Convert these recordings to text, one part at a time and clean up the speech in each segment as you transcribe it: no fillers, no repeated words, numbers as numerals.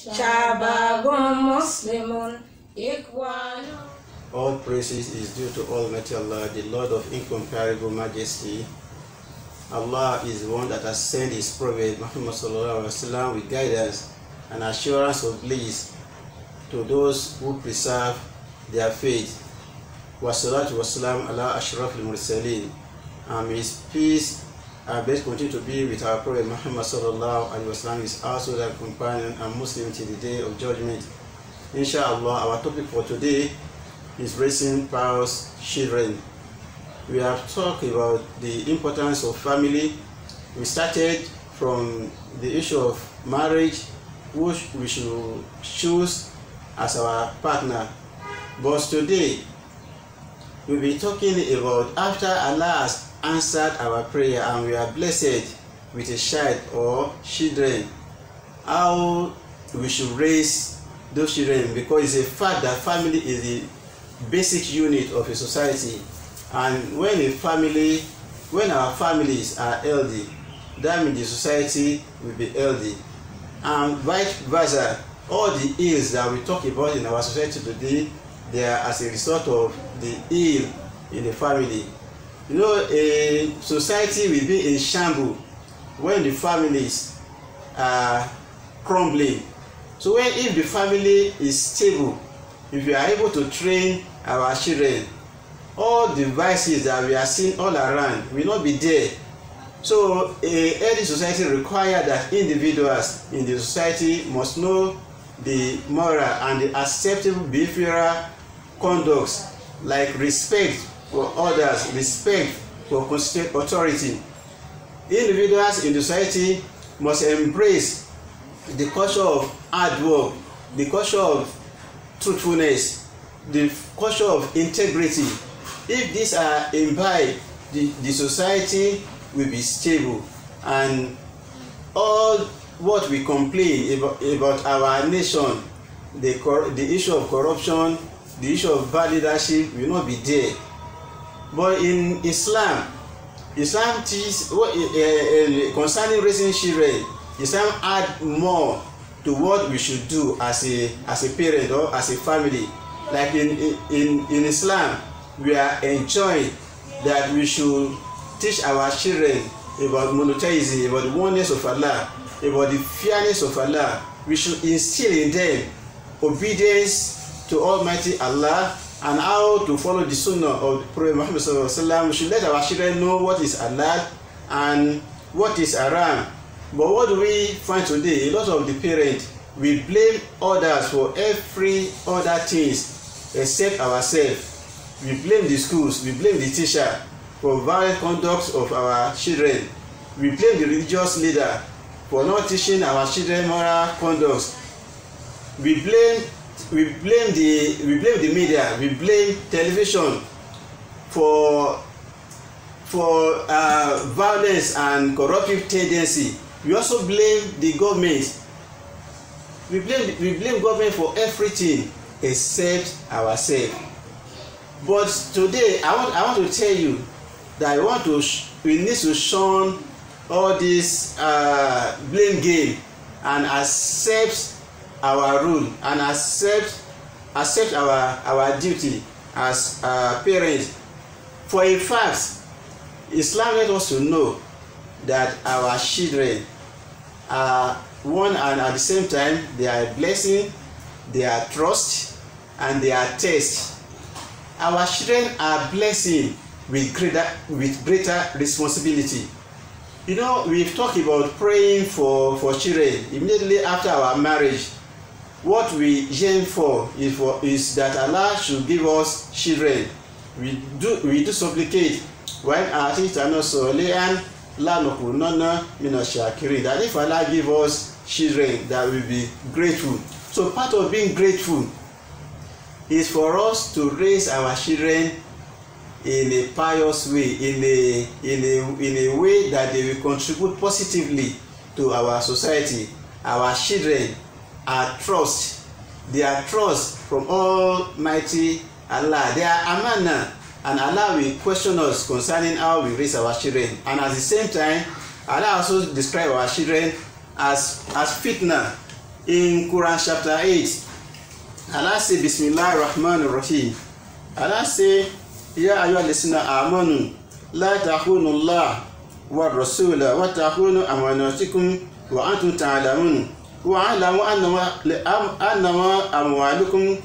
شباب مسلم إخوان. All praises is due to Almighty Allah, the Lord of incomparable majesty. Allah is the one that has sent His Prophet Muhammad sallallahu alaihi wasallam with guidance and assurance of bliss to those who preserve their faith. Wassalatu wassalam ala ashrafil mursalin. And His peace and blessings continue to be with our Prophet Muhammad sallallahu alaihi wasallam, his household and companion and Muslim till the day of judgment. Inshallah, our topic for today is raising pious children. We have talked about the importance of family. We started from the issue of marriage, which we should choose as our partner. But today, we'll be talking about after Allah has answered our prayer and we are blessed with a child or children, how we should raise those children, because it's a fact that family is the basic unit of a society. And when our families are healthy, that means the society will be healthy. And vice versa, all the ills that we talk about in our society today, they are as a result of the ill in the family. You know, a society will be in shambles when the families are crumbling. So if the family is stable, if we are able to train our children, all the vices that we are seeing all around will not be there. So a healthy society requires that individuals in the society must know the moral and the acceptable behavioral conducts, like respect for others, respect for constituted authority. Individuals in the society must embrace the culture of hard work, the culture of truthfulness, the culture of integrity. If these are imbibed, the society will be stable, and all what we complain about our nation, the issue of corruption, the issue of bad leadership will not be there. But in Islam teaches concerning raising children. Islam add more to what we should do as a parent or as a family. Like in Islam, we are enjoined that we should teach our children about monotheism, about the oneness of Allah, about the fairness of Allah. We should instill in them obedience to Almighty Allah and how to follow the sunnah of the Prophet Muhammad sallallahu alaihi wasallam. We should let our children know what is halal and what is haram. But what do we find today? A lot of the parents, we blame others for every other things except ourselves. We blame the schools, we blame the teacher for violent conduct of our children. We blame the religious leader for not teaching our children moral conduct. We blame the media, we blame television for violence and corruptive tendency. We also blame the government. We blame government for everything except ourselves. But today, I want to tell you that we need to shun all this blame game and accept our rule and accept our duty as parents. For a fact, Islam let us to know that our children are one, and at the same time they are a blessing, they are trust, and they are test. Our children are blessing with greater responsibility. You know, we've talked about praying for children immediately after our marriage. What we yearn for is that Allah should give us children. We do supplicate when that if Allah give us children, that will be grateful. So part of being grateful is for us to raise our children in a pious way, in a way that they will contribute positively to our society. Our children are trust. They are trust from Almighty Allah. They are amana, and Allah will question us concerning how we raise our children. And at the same time, Allah also describes our children as fitna. In Quran chapter 8, Allah say, Bismillahir Rahmanir Rahim. Allah say, Ya ayyuhal ladhina amanu la takhunu Allah wa rasula wa takhunu amanatikum wa antum ta'lamun wa a'lamu annama amwalukum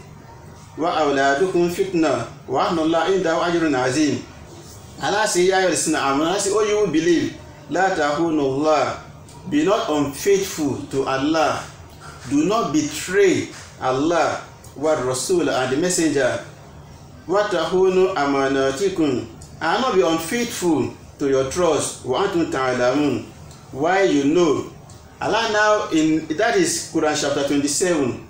wa awladukum fitna wa anna Allah indahu ajrun azim. Allah say, Ya ayyuhal ladhina amanu, Allah say, oh you who believe, la takhunu Allah, be not unfaithful to Allah, do not betray Allah wa Rasul and the messenger, wa tahunu amanatikum, and not be unfaithful to your trust, wa antum ta'lamun, why you know. Allah now, in that is Quran chapter 27,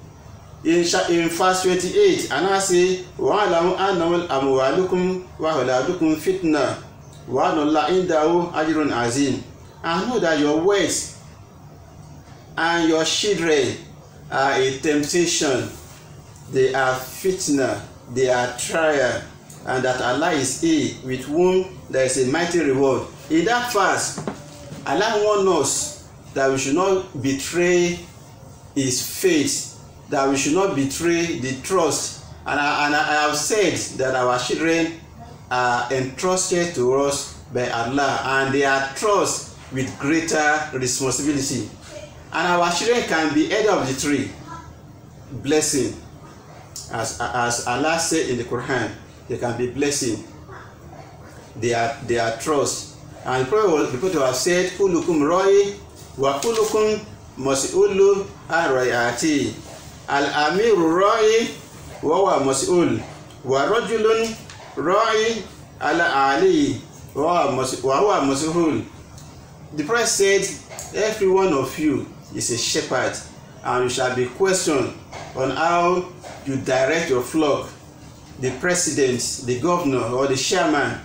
in verse 28, Allah say, wa alamu annamal amwalukum wa awladukum fitna wa anna Allah indahu ajrun azim. And know that your words and your children are a temptation, they are fitna, they are trial, and that Allah is He with whom there is a mighty reward. In that verse, Allah warns us that we should not betray His faith, that we should not betray the trust. And I have said that our children are entrusted to us by Allah, and they are trusted with greater responsibility. And our children can be head of the tree, blessing. As Allah said in the Quran, they can be blessing. They are trust. And the Prophet have said, Kulukum roi wa kulukum mas'ulu an rayati. Al-amiru roi wa huwa mas'ul wa rajulun roi ala ali wa huwa mas'ul. The Prophet said, every one of you is a shepherd, and you shall be questioned on how you direct your flock. The president, the governor, or the chairman,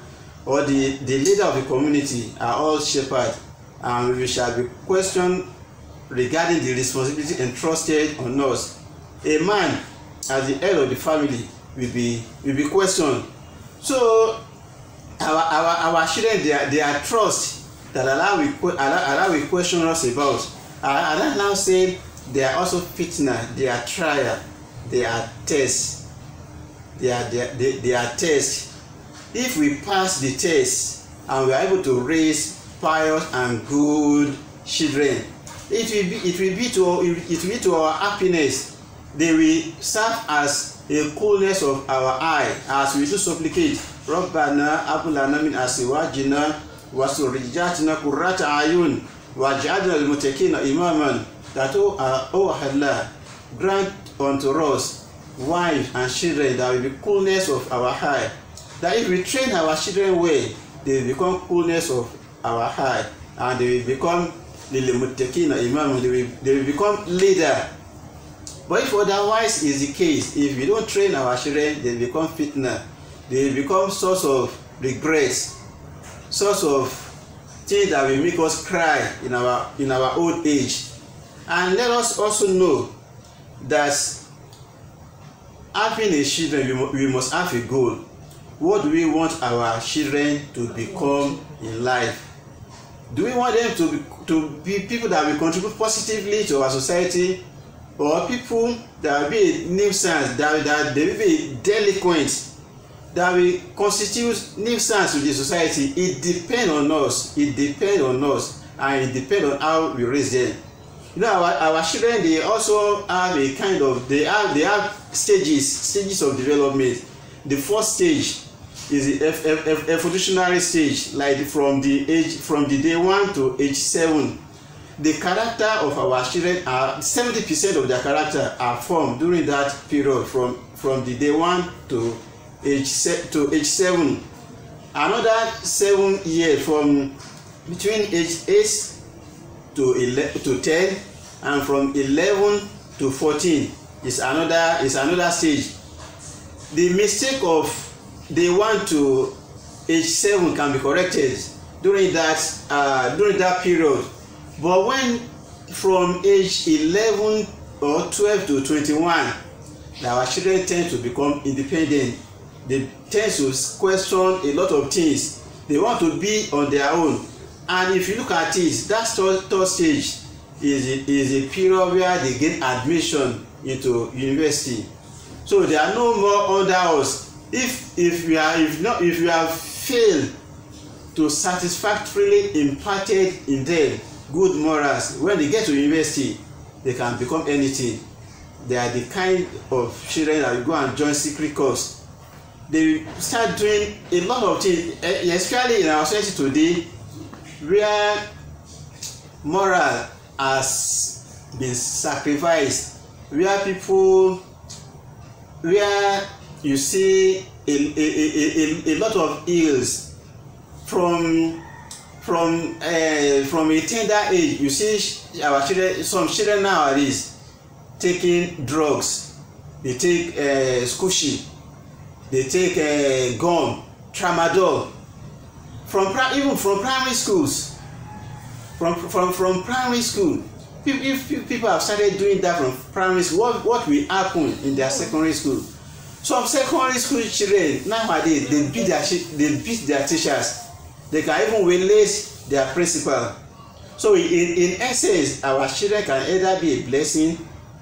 or the leader of the community are all shepherds, and we shall be questioned regarding the responsibility entrusted on us. A man, as the head of the family, will be questioned. So our children, they are trust that Allah will question us about. Allah now said they are also fitna, they are trial, they are tests. They are tests. If we pass the test and we are able to raise pious and good children, it will be to our happiness. They will serve as a coolness of our eye as we do supplicate. Rabbana abulana min aswajina wa surrijatina qurrata ayun waj'alna lil muttaqina imaman. That oh Allah, grant unto us wives and children that will be coolness of our eye. That if we train our children well, they will become coolness of our eye, and they will become lil muttaqina imaman. They will become leader. But if otherwise is the case, if we don't train our children, they become fitna. They become source of regrets, source of things that will make us cry in our old age. And let us also know that having a children, we must have a goal. What do we want our children to become in life? Do we want them to be people that will contribute positively to our society, or people that will be a nuisance, that they will be delinquent, that will constitute nuisance to the society? It depends on us. It depends on us, and it depends on how we raise them. You know, our children, they also have a kind of, they have stages of development. The first stage is the evolutionary stage, like from the day 1 to age 7. The character of our children are 70% of their character are formed during that period, from the day 1 to age 7. Another 7 years from between age 8 to 10, and from 11 to 14 is another stage. The mistake of day 1 to age 7 can be corrected during that period. But when from age 11 or 12 to 21, our children tend to become independent. They tend to question a lot of things. They want to be on their own. And if you look at it, that third stage is a period where they get admission into university. So they are no more under us. If we have failed to satisfactorily imparted in them good morals, when they get to university, they can become anything. They are the kind of children that go and join secret corps. They start doing a lot of things, especially in our society today, where moral has been sacrificed, where you see a lot of ills from a tender age. You see our children, some children nowadays taking drugs. They take squishy, they take gum, tramadol, even from primary schools. From primary school, if people have started doing that from primary school, what will happen in their secondary school? Some secondary school children nowadays, they beat their teachers. They can even waylay their principal. So in essence, our children can either be a blessing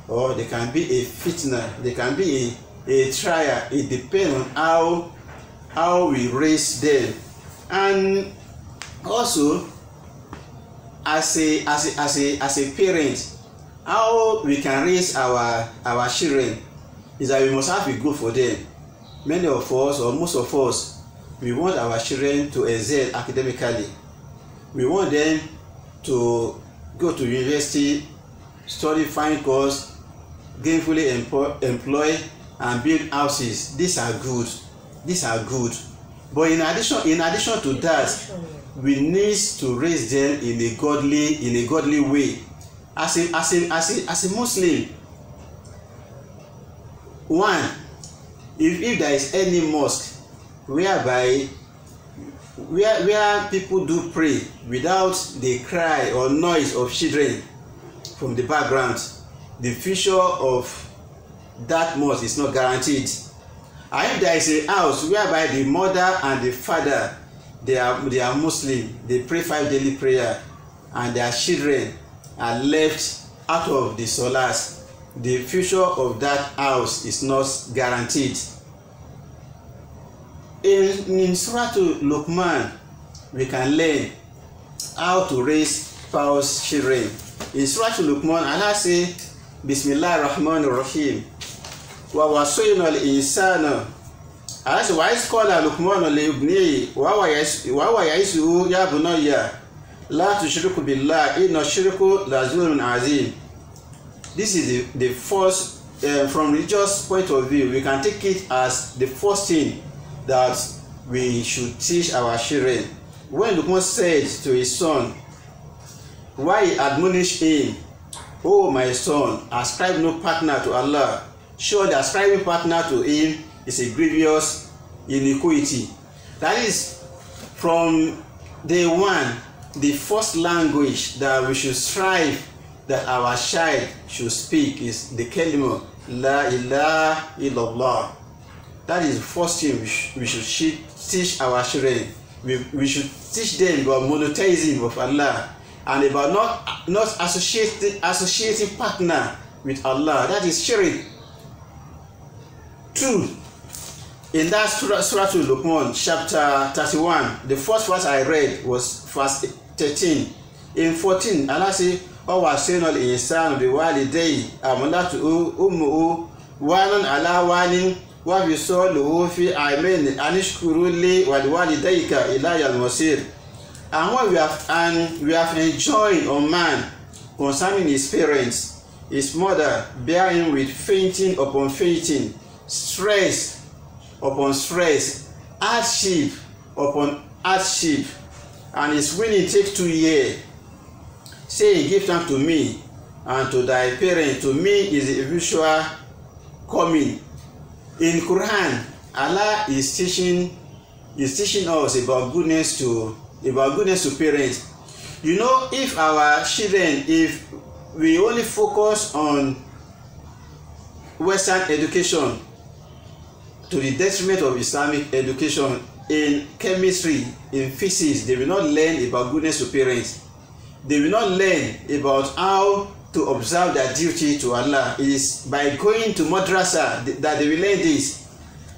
or they can be a fitna. They can be a trial. It depends on how we raise them. And also, as a parent, how we can raise our children is that we must have a goal for them. Many of us, or most of us, we want our children to excel academically. We want them to go to university, study fine course, gainfully employ and build houses. These are good. But in addition to that, we need to raise them in a godly way. As a Muslim, one, if there is any mosque where people do pray without the cry or noise of children from the background, the future of that mosque is not guaranteed. And if there is a house whereby the mother and the father they are Muslim, they pray 5 daily prayer, and their children are left out of the solars, the future of that house is not guaranteed. In Surah Luqman, we can learn how to raise pious children. In Surah Luqman, Allah say, Bismillahir Rahmanir Rahim, wa wasayna al-insana. Allah say, wa is qala Luqman li ibnihi wa huwa ya'izuhu ya bunayya la tushriku billah inna shirku la zulmun azim. This is the first, from religious point of view, we can take it as the first thing that we should teach our children. When Luqman said to his son, why he admonished him, "Oh my son, ascribe no partner to Allah." Surely ascribing partner to him is a grievous iniquity. That is, from day one, the first language that we should strive that our child should speak is the kalima La ilaha illallah. That is the first thing we should teach our children. We should teach them about monotheism of Allah and about not associating partner with Allah. That is shirk. 2. In that Surah Luqman, chapter 31, the first verse I read was verse 13. In 14, Allah says, وَوَصَّيْنَا الْإِنسَانَ بِوَالِدَيْهِ حَمَلَتْهُ أُمُّهُ وَهْنًا عَلَىٰ وَهْنٍ وَفِصَالُهُ فِي عَامَيْنِ أَنِ اشْكُرْ لِي وَلِوَالِدَيْكَ إِلَيَّ الْمَصِيرُ. And what we have enjoined on man concerning his parents, his mother bearing with fainting upon fainting, stress upon stress, hardship upon hardship, and his winning take 2 years, saying, "Give thanks to me and to thy parents. To me is the eventual coming." In Quran, Allah is teaching us about goodness to parents. You know, if our children, if we only focus on Western education to the detriment of Islamic education, in chemistry, in physics, they will not learn about goodness to parents. they will not learn about how to observe their duty to Allah. It is by going to madrasa that they will learn this.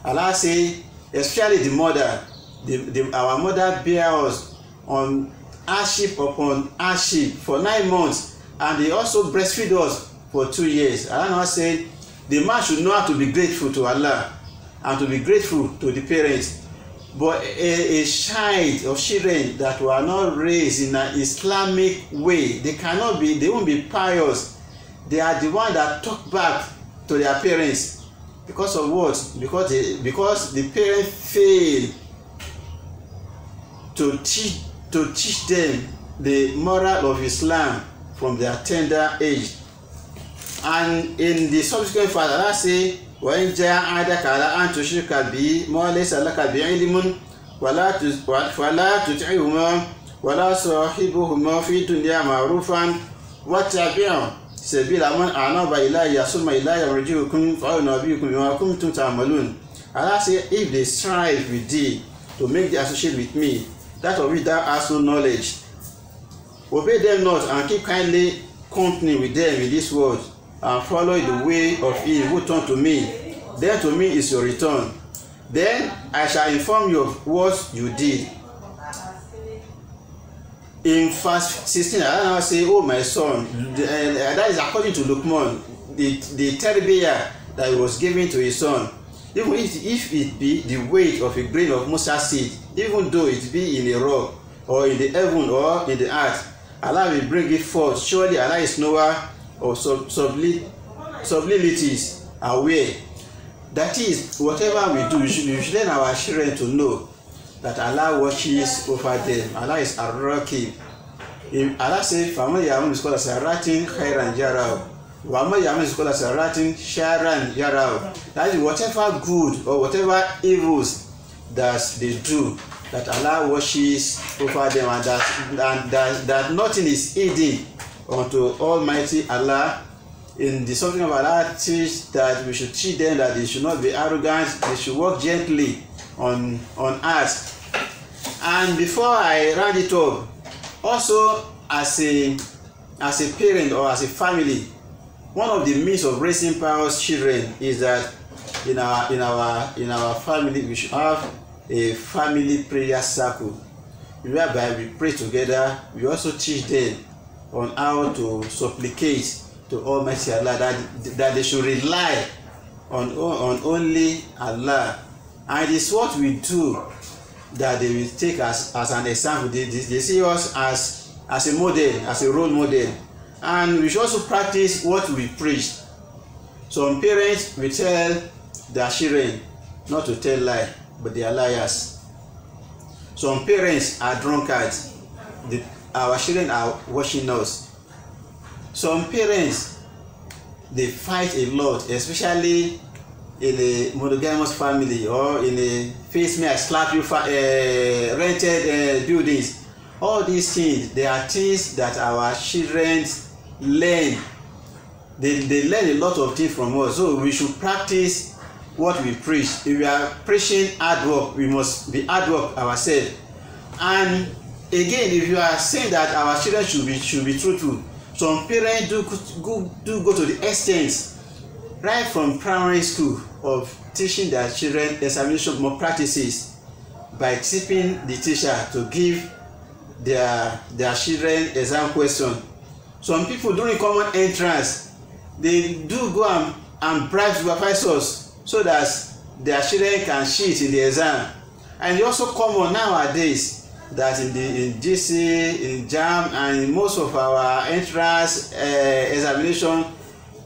Allah say, especially the mother, our mother bear us on hardship upon hardship for 9 months, and they also breastfeed us for 2 years. Allah now said, the man should know how to be grateful to Allah and to be grateful to the parents. But a child of children that were not raised in an Islamic way, they won't be pious. They are the one that talk back to their parents. Because of what? Because the parents fail to teach them the moral of Islam from their tender age. And in the subsequent verse, Allah say, وَإِنْ جَاهَدَكَ عَلَىٰ أَنْ تُشْرِكَ بِي مَا لَيْسَ لَكَ بِعِلْمٍ فَلَا تُطِعْهُمَا وَلَا صَاحِبْهُمَا فِي الدُّنْيَا مَعْرُوفًا وَاتَّبِعْ سَبِيلَ مَنْ أَنَابَ إِلَيَّ ثُمَّ إِلَيَّ مَرْجِعُكُمْ فَأُنَبِّئُكُم بِمَا كُنتُمْ تَعْمَلُونَ. Allah say, if they strive with thee to make the associate with me, that of which thou hast no knowledge, obey them not and keep kindly company with them in this world, and follow the way of him who turned to me. Then to me is your return. Then I shall inform you of what you did. In verse 16, I now say, oh my son, that is according to Luqman, the tarbiyah that he was given to his son. Even if it be the weight of a grain of mustard seed, even though it be in a rock, or in the heaven, or in the earth, Allah will bring it forth. Surely Allah is knower of subliminalities aware. That is, whatever we do, we should let our children to know that Allah watches over them. Allah is Ar-Raqib. Allah says, فَمَنْ يَعْمَلْ مِثْقَالَ ذَرَّةٍ خَيْرًا يَرَهُ وَمَنْ يَعْمَلْ مِثْقَالَ ذَرَّةٍ شَرًّا يَرَهُ. That is, whatever good or whatever evils that they do, that Allah watches over them, and that nothing is hidden unto Almighty Allah. In the something of Allah teach that we should teach them that they should not be arrogant, they should walk gently on earth. And before I round it up, also as a parent or as a family, one of the means of raising pious children is that in our family we should have a family prayer circle, whereby we pray together. We also teach them on how to supplicate to Almighty Allah, that they should rely on only Allah. And it's what we do that they will take as an example. They see us as a model, as a role model. And we should also practice what we preach. Some parents will tell their children not to tell lie, but they are liars. Some parents are drunkards. Our children are watching us. Some parents, they fight a lot, especially in a monogamous family or in a face me I slap you rented buildings. All these things, they are things that our children learn. They learn a lot of things from us. So we should practice what we preach. If we are preaching hard work, we must be hard work ourselves. And again, if you are saying that our children should be truthful, some parents do go to the extent right from primary school of teaching their children examination more practices by tipping the teacher to give their children exam question. Some people during common entrance, they do go and bribe supervisors so that their children can cheat in the exam. And it also common nowadays that in GC, in JAM, and in most of our entrance examination,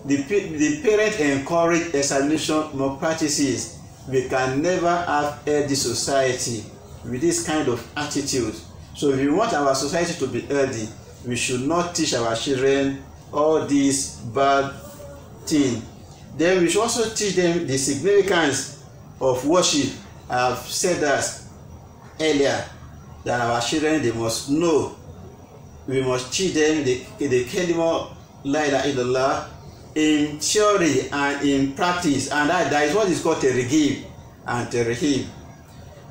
the parents encourage examination more practices. We can never have healthy society with this kind of attitude. So if we want our society to be healthy, we should not teach our children all these bad things. Then we should also teach them the significance of worship. I have said that earlier, that our children, they must know. We must teach them the kalima la ilaha illallah in theory and in practice, and that is what is called terghib and terhib.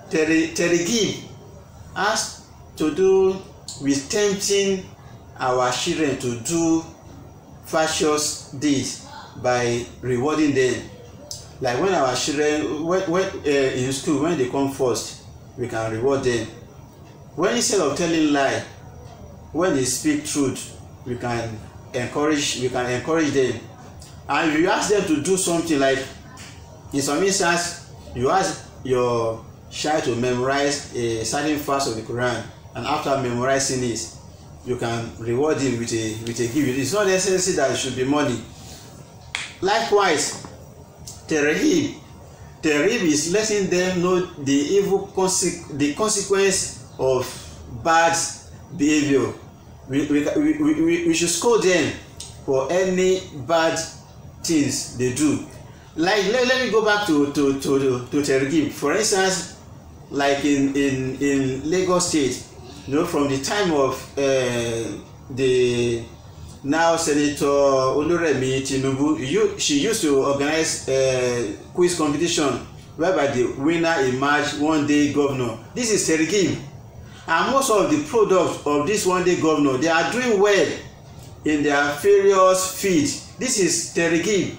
Terghib has to do with tempting our children to do virtuous deeds by rewarding them. Like when our children, when in school, when they come first, we can reward them. When instead of telling lie, when they speak truth, we can encourage them. And if you ask them to do something, like in some instance, you ask your child to memorize a certain verse of the Quran, and after memorizing it, you can reward him with a gift. It's not necessary that it should be money. Likewise, Terhib is letting them know the consequence of bad behavior. We should scold them for any bad things they do. Like let me go back to Terhib. For instance, like in Lagos State, from the time of the now Senator Oluremi Tinubu, she used to organize a quiz competition whereby the winner emerged one day governor. This is Terhib, and most of the products of this one day governor, they are doing well in their various fields. This is Terhib.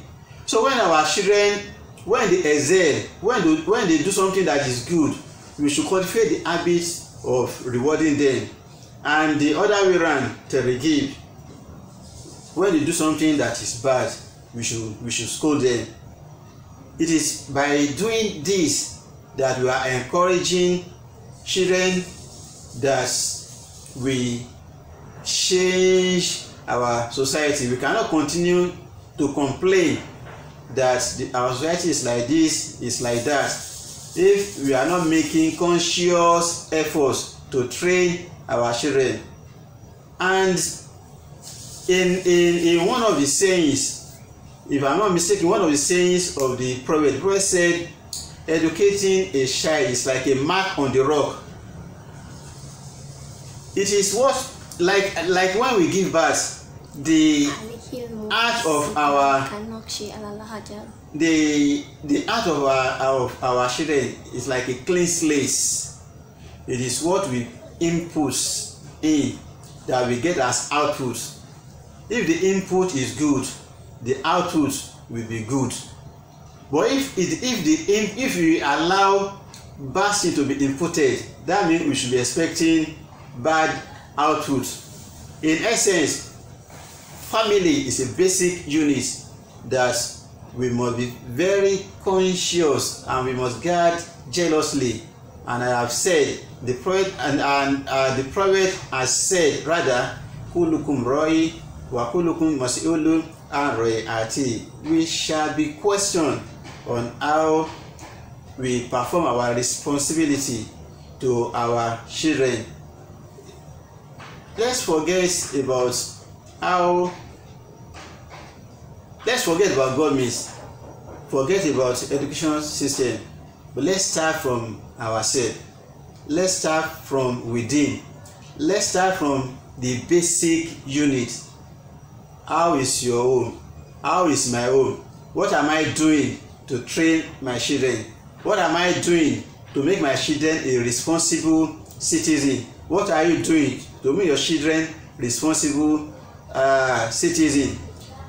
So when our children, when they excel, when they do something that is good, we should cultivate the habit of rewarding them. And the other way around, Terhib, when they do something that is bad, we should scold them. It is by doing this that we are encouraging children that we change our society. We cannot continue to complain that our society is like this, is like that, if we are not making conscious efforts to train our children. And in one of the sayings, if I'm not mistaken, one of the sayings of the prophet said, educating a child is like a mark on the rock. It is what, like when we give birth, the art of our our children is like a clean slate. It is what we input in that we get as output. If the input is good, the output will be good. But if we allow bad thing to be inputted, that means we should be expecting bad output. In essence, family is a basic unit that we must be very conscious and we must guard jealously. And I have said, the prophet the prophet has said, rather, kulukum roi wa kulukum mas'ulun an ro'ati. We shall be questioned on how we perform our responsibility to our children. Let's forget about government, forget about education system, but let's start from ourselves. Let's start from within. Let's start from the basic unit. How is your home? How is my home? What am I doing to train my children? What am I doing to make my children a responsible citizen? What are you doing to make your children responsible citizen?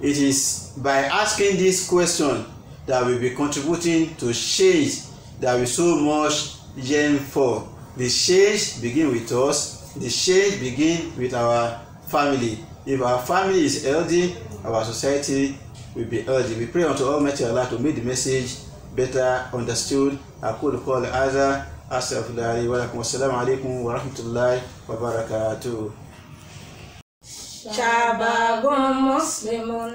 It is by asking this question that we'll be contributing to change that we so much yearn for. The change begins with us. The change begins with our family. If our family is healthy, our society will be healthy. We pray unto Almighty Allah to make the message better understood. أقول قولي هذا أستغفر الله لي ولكم والسلام عليكم ورحمة الله وبركاته. شعب مسلم